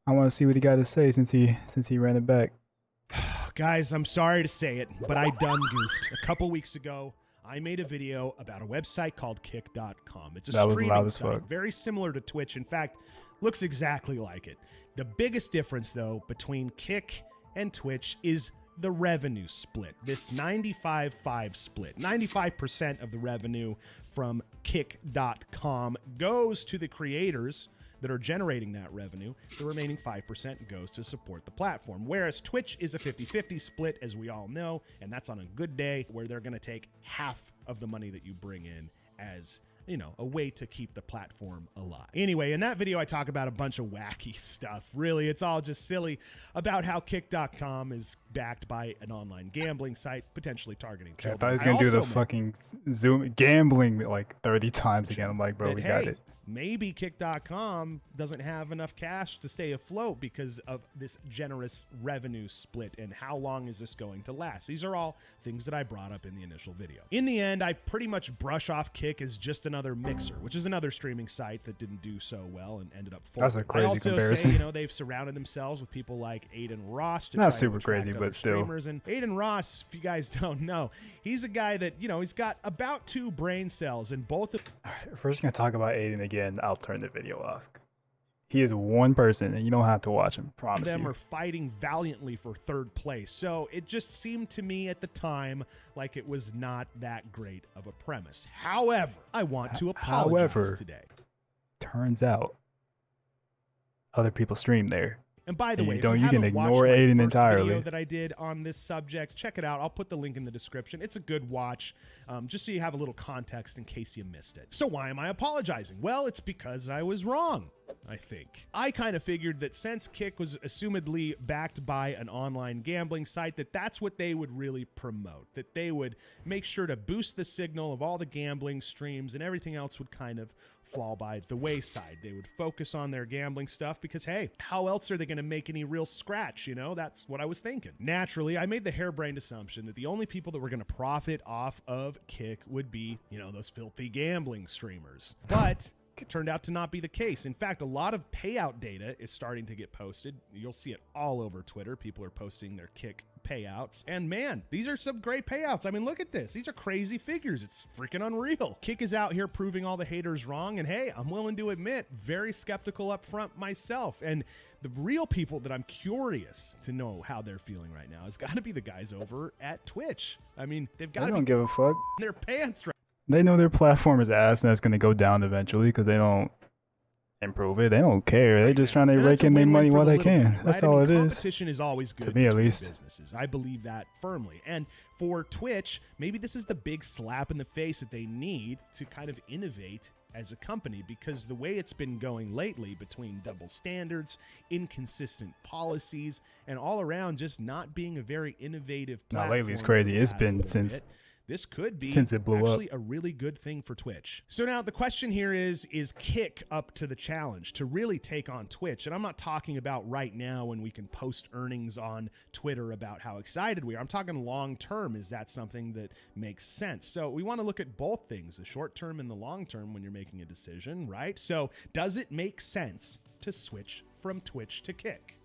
I want to see what he got to say since he ran it back. Guys, I'm sorry to say it, but I done goofed. A couple weeks ago, I made a video about a website called kick.com. It's a That was loud streaming as site, fuck. very similar to Twitch. In fact, looks exactly like it. The biggest difference, though, between Kick and Twitch is the revenue split. This 95-5 split. 95% of the revenue from kick.com goes to the creators that are generating that revenue. The remaining 5% goes to support the platform. Whereas Twitch is a 50-50 split, as we all know, and that's on a good day where they're gonna take half of the money that you bring in as, you know, a way to keep the platform alive. Anyway, in that video, I talk about a bunch of wacky stuff. Really, it's all just silly about how kick.com is backed by an online gambling site, potentially targeting I children. thought he was gonna do the also fucking Zoom gambling like 30 times again. I'm like, bro, that, we got hey, it. maybe kick.com doesn't have enough cash to stay afloat because of this generous revenue split, and how long is this going to last? These are all things that I brought up in the initial video. In the end, I pretty much brush off Kick as just another Mixer, which is another streaming site that didn't do so well and ended up folding. That's a crazy I also comparison. say, you know, they've surrounded themselves with people like Aiden Ross to Not try super to attract crazy, other but still. streamers. And Aiden Ross, if you guys don't know, he's a guy that, you know, he's got about 2 brain cells, and both of If we're just gonna talk about Aiden again, I'll turn the video off. He is one person, and you don't have to watch him. Promise them you. are fighting valiantly for 3rd place. So it just seemed to me at the time like it was not that great of a premise. However, I want to apologize today. Turns out other people stream there. And by the And way, you if don't- you you can haven't watched ignore my Aiden first entirely. video that I did on this subject, check it out. I'll put the link in the description. It's a good watch, just so you have a little context in case you missed it. So why am I apologizing? Well, it's because I was wrong, I think. I kind of figured that since Kick was assumedly backed by an online gambling site, that's what they would really promote, that they would make sure to boost the signal of all the gambling streams, and everything else would kind of fall by the wayside. They would focus on their gambling stuff because, hey, how else are they going to make any real scratch? You know, that's what I was thinking. Naturally, I made the harebrained assumption that the only people that were going to profit off of Kick would be, you know, those filthy gambling streamers. But it turned out to not be the case. In fact, a lot of payout data is starting to get posted. You'll see it all over Twitter. People are posting their Kick payouts. And man, these are some great payouts. I mean, look at this. These are crazy figures. It's freaking unreal. Kick is out here proving all the haters wrong. And hey, I'm willing to admit, very skeptical up front myself. And the real people that I'm curious to know how they're feeling right now has got to be the guys over at Twitch. I mean, they've got They to don't be give a fuck. in their pants right. They know their platform is ass, and that's gonna go down eventually because they don't improve it. They don't care. They're just trying to And that's rake a in their win-win money for while the they little can. guy, That's right? I all mean, it is. competition is always good To me, at between least. businesses. I believe that firmly. And for Twitch, maybe this is the big slap in the face that they need to kind of innovate as a company, because the way it's been going lately, between double standards, inconsistent policies, and all around just not being a very innovative Now, platform. lately it's crazy. It's for the last been little since bit, this could be since it blew up. actually a really good thing for Twitch. So now the question here is Kick up to the challenge to really take on Twitch? And I'm not talking about right now when we can post earnings on Twitter about how excited we are. I'm talking long term. Is that something that makes sense? So we want to look at both things, the short term and the long term, when you're making a decision, right? So does it make sense to switch from Twitch to Kick?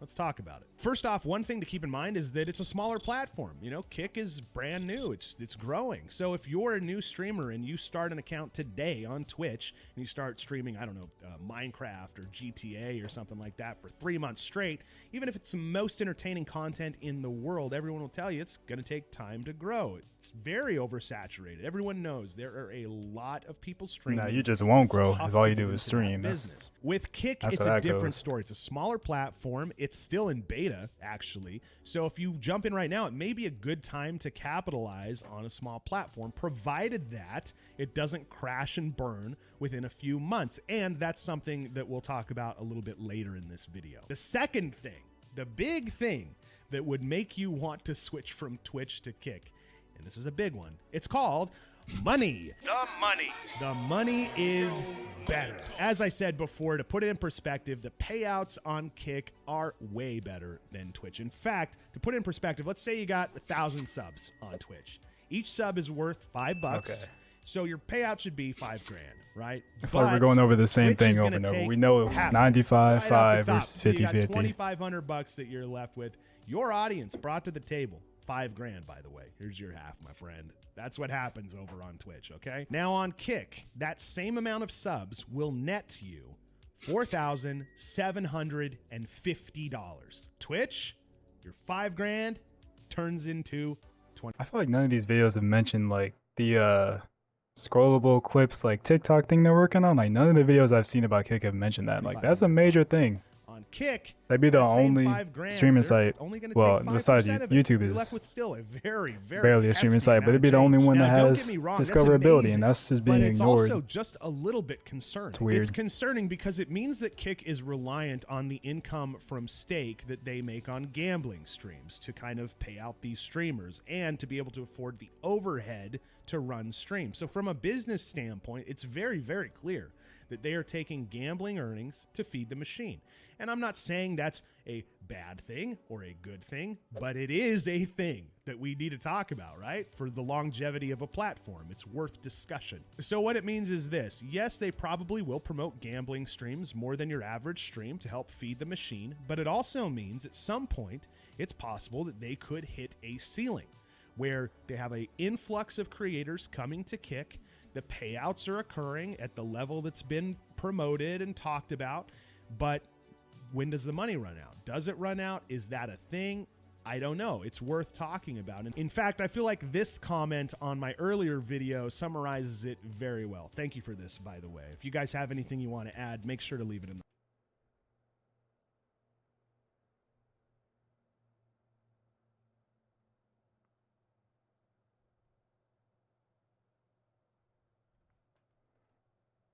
Let's talk about it. First off, one thing to keep in mind is that it's a smaller platform. You know, Kick is brand new. It's growing. So if you're a new streamer and you start an account today on Twitch and you start streaming, I don't know, Minecraft or GTA or something like that for 3 months straight, even if it's the most entertaining content in the world, everyone will tell you it's going to take time to grow. It's very oversaturated. Everyone knows there are a lot of people streaming. No, you just won't It's grow tough if all to you get do is into that stream. business. With Kick, that's it's how a that different goes. story. It's a smaller platform. It's still in beta, actually. So if you jump in right now, it may be a good time to capitalize on a small platform, provided that it doesn't crash and burn within a few months. And that's something that we'll talk about a little bit later in this video. The second thing, the big thing that would make you want to switch from Twitch to Kick, and this is a big one, it's called money. The money. The money is better. As I said before, to put it in perspective, the payouts on Kick are way better than Twitch. In fact, to put it in perspective, let's say you got 1,000 subs on Twitch. Each sub is worth $5. Okay. So your payout should be $5 grand, right? I feel like we're going over the same thing over and over. We know 95, 5 versus 50, 50. So you got $2,500 that you're left with. Your audience brought to the table $5 grand, by the way. Here's your half, my friend. That's what happens over on Twitch, okay? Now on Kick, that same amount of subs will net you $4,750. Twitch, your $5 grand turns into 20. I feel like none of these videos have mentioned like the scrollable clips like TikTok thing they're working on. Like none of the videos I've seen about Kick have mentioned that. Like that's a major thing. On Kick, that'd be the only streaming site. Well, besides YouTube is left with still a very barely a streaming site, but it'd be the only one that has discoverability, and that's just being ignored. It's also just a little bit concerning. It's weird. It's concerning because it means that Kick is reliant on the income from stake that they make on gambling streams to kind of pay out these streamers and to be able to afford the overhead to run streams. So from a business standpoint, it's very, very clear that they are taking gambling earnings to feed the machine. And I'm not saying that's a bad thing or a good thing, but it is a thing that we need to talk about, right? For the longevity of a platform, it's worth discussion. So what it means is this. Yes, they probably will promote gambling streams more than your average stream to help feed the machine, but it also means at some point, it's possible that they could hit a ceiling where they have an influx of creators coming to Kick. The payouts are occurring at the level that's been promoted and talked about, but when does the money run out? Does it run out? Is that a thing? I don't know. It's worth talking about. And in fact, I feel like this comment on my earlier video summarizes it very well. Thank you for this, by the way. If you guys have anything you want to add, make sure to leave it in the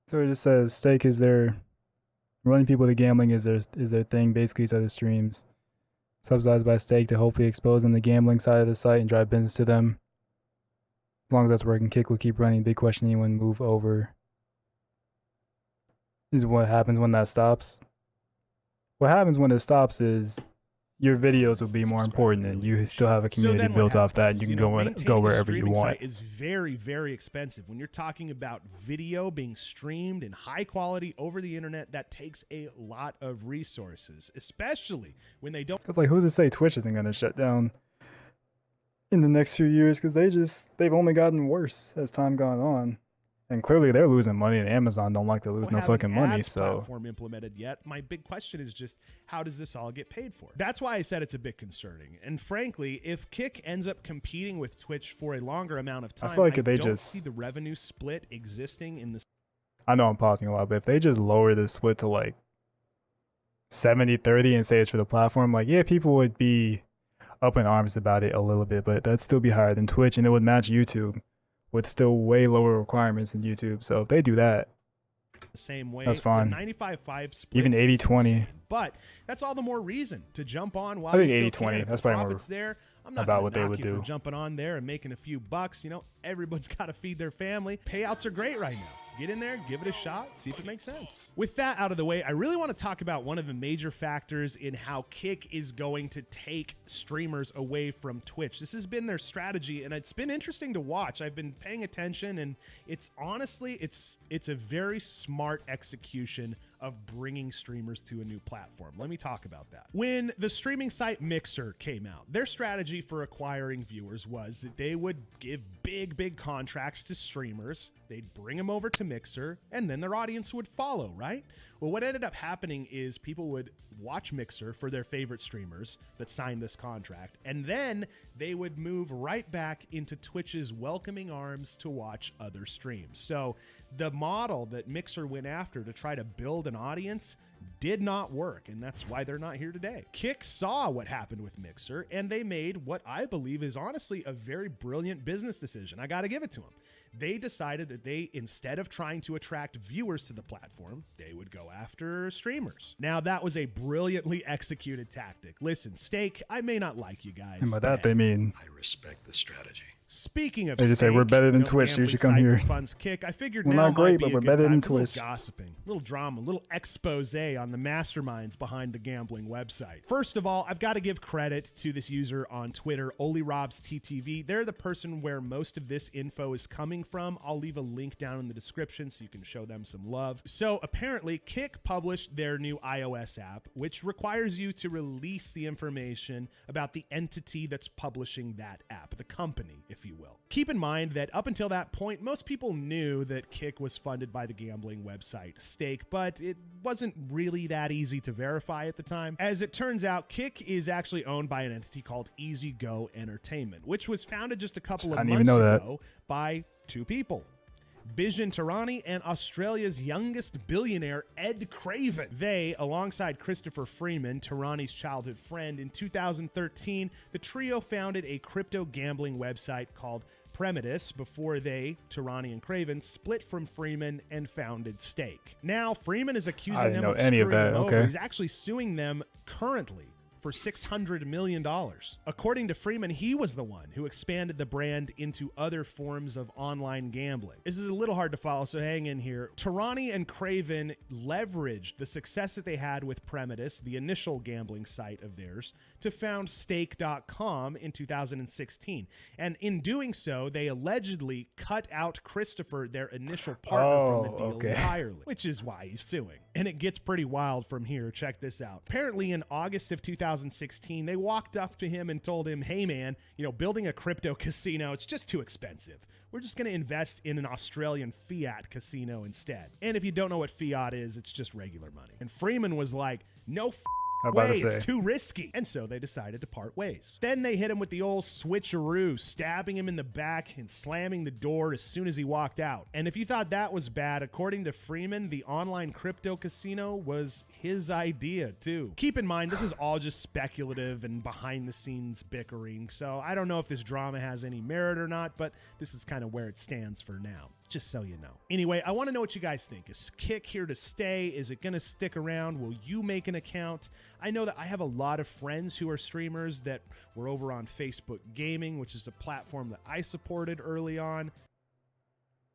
So it just says stake is their running people to gambling is their thing. Basically, it's other streams subsidized by stake to hopefully expose them to gambling side of the site and drive business to them. As long as that's working, Kick will keep running. Big question: anyone move over? Is what happens when that stops. What happens when it stops is your videos will be more important, and you still have a community built off that. And you can go wherever you want. Is very, very expensive. When you're talking about video being streamed in high quality over the internet, that takes a lot of resources, especially when they don't. Because like, who's to say Twitch isn't going to shut down in the next few years? Because they've only gotten worse as time gone on. And clearly they're losing money, and Amazon don't like to lose no fucking money. So platform implemented yet. My big question is just, how does this all get paid for? That's why I said it's a bit concerning. And frankly, if Kick ends up competing with Twitch for a longer amount of time, I feel like I don't see the revenue split existing in this. I know I'm pausing a lot, but if they just lower the split to like 70-30 and say it's for the platform, like, yeah, people would be up in arms about it a little bit, but that'd still be higher than Twitch, and it would match YouTube with still way lower requirements than YouTube. So if they do that, the same way, that's fine. 95-5 split, even 80-20. But that's all the more reason to jump on while I think 80-20. That's probably more there. I'm not about what they would do. For jumping on there and making a few bucks. You know, everyone's got to feed their family. Payouts are great right now. Get in there, give it a shot, see if it makes sense. With that out of the way, I really want to talk about one of the major factors in how Kick is going to take streamers away from Twitch. This has been their strategy, and it's been interesting to watch. I've been paying attention, and it's honestly, it's a very smart execution of bringing streamers to a new platform. Let me talk about that. When the streaming site Mixer came out, their strategy for acquiring viewers was that they would give big contracts to streamers. They'd bring them over to Mixer, and then their audience would follow, right? Well, what ended up happening is people would watch Mixer for their favorite streamers that signed this contract, and then they would move right back into Twitch's welcoming arms to watch other streams. So the model that Mixer went after to try to build an audience did not work, and that's why they're not here today. Kick saw what happened with Mixer, and they made what I believe is honestly a very brilliant business decision. I got to give it to them. They decided that they, instead of trying to attract viewers to the platform, they would go after streamers. Now, that was a brilliantly executed tactic. Listen, Stake, I may not like you guys. And by that, they mean I respect the strategy. Speaking of They just say, we're steak, better than the Twitch, so you gambling should come site here. that funds Kick, I figured We're now not great, might be but a we're good better time than for a little Twitch. gossiping, a little drama, a little expose on the masterminds behind the gambling website. First of all, I've got to give credit to this user on Twitter, OliRobsTTV. They're the person where most of this info is coming from. I'll leave a link down in the description so you can show them some love. So apparently, Kick published their new iOS app, which requires you to release the information about the entity that's publishing that app, the company, if you will. Keep in mind that up until that point, most people knew that Kick was funded by the gambling website Stake, but it wasn't really that easy to verify at the time. As it turns out, Kick is actually owned by an entity called Easy Go Entertainment, which was founded just a couple of months ago by two people. Bijan Tarani and Australia's youngest billionaire, Ed Craven. They, alongside Christopher Freeman, Tarani's childhood friend, in 2013, the trio founded a crypto gambling website called Primitus before they, Tarani and Craven, split from Freeman and founded Stake. Now, Freeman is accusing them of screwing them over. He's actually suing them currently for $600 million. According to Freeman, he was the one who expanded the brand into other forms of online gambling. This is a little hard to follow, so hang in here. Tarani and Craven leveraged the success that they had with Primitus, the initial gambling site of theirs, to found Stake.com in 2016. And in doing so, they allegedly cut out Christopher, their initial partner, from the deal entirely, which is why he's suing. And it gets pretty wild from here. Check this out. Apparently in August of 2016, they walked up to him and told him, hey man, building a crypto casino, it's just too expensive. We're just going to invest in an Australian fiat casino instead. And if you don't know what fiat is, it's just regular money. And Freeman was like, no way, it's too risky. And so they decided to part ways. Then they hit him with the old switcheroo, stabbing him in the back and slamming the door as soon as he walked out. And if you thought that was bad, according to Freeman, the online crypto casino was his idea too. Keep in mind, this is all just speculative and behind the scenes bickering. So I don't know if this drama has any merit or not, but this is kind of where it stands for now. Just so you know. Anyway, I want to know what you guys think. Is Kick here to stay? Is it going to stick around? Will you make an account? I know that I have a lot of friends who are streamers that were over on Facebook Gaming, which is a platform that I supported early on.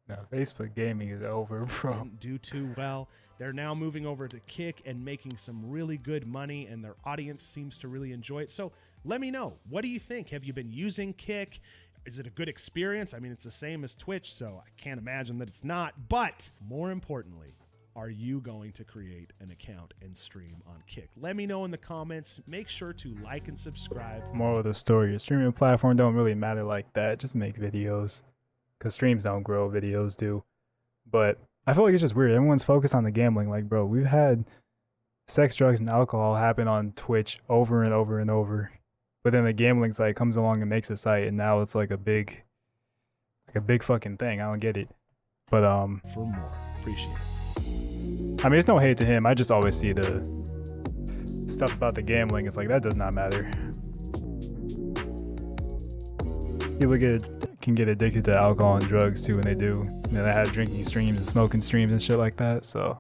No, Facebook Gaming is over, bro. Didn't do too well. They're now moving over to Kick and making some really good money, and their audience seems to really enjoy it. So let me know. What do you think? Have you been using Kick? Is it a good experience? I mean, it's the same as Twitch, so I can't imagine that it's not. But more importantly, are you going to create an account and stream on Kick? Let me know in the comments. Make sure to like and subscribe. Moral of the story, your streaming platform don't really matter like that. Just make videos. Because streams don't grow, videos do. But I feel like it's just weird. Everyone's focused on the gambling. Like, bro, we've had sex, drugs, and alcohol happen on Twitch over and over and over. But then the gambling site comes along and makes a site, and now it's like a big fucking thing. I don't get it. But for more, appreciate it. I mean, it's no hate to him. I just always see the stuff about the gambling. It's like, that does not matter. People can get addicted to alcohol and drugs too when they do. They have drinking streams and smoking streams and shit like that. So